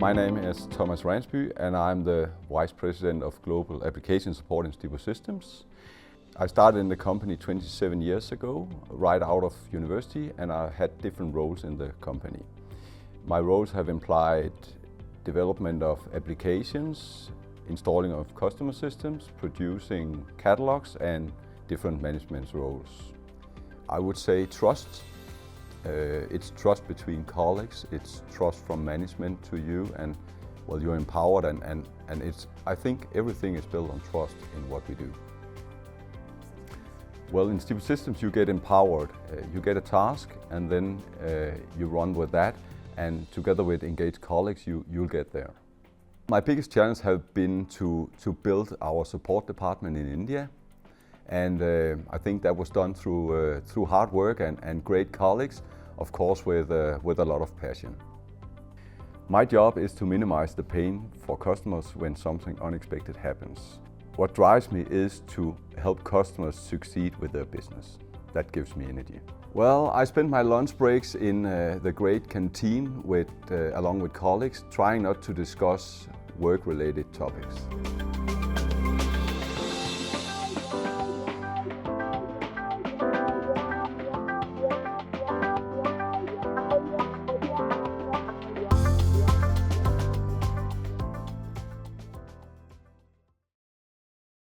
My name is Thomas Ransby and I'm the Vice President of Global Application Support in Stibo Systems. I started in the company 27 years ago, right out of university, and I had different roles in the company. My roles have implied development of applications, installing of customer systems, producing catalogs and different management roles. I would say trust. It's trust between colleagues, it's trust from management to you, and well, you're empowered and I think everything is built on trust in what we do. Well, in Stibo Systems you get empowered. You get a task and then you run with that, and together with engaged colleagues you'll get there. My biggest challenge has been to build our support department in India, and I think that was done through hard work and great colleagues, of course with a lot of passion. My job is to minimize the pain for customers when something unexpected happens. What drives me is to help customers succeed with their business. That gives me energy. Well, I spend my lunch breaks in the great canteen along with colleagues, trying not to discuss work-related topics.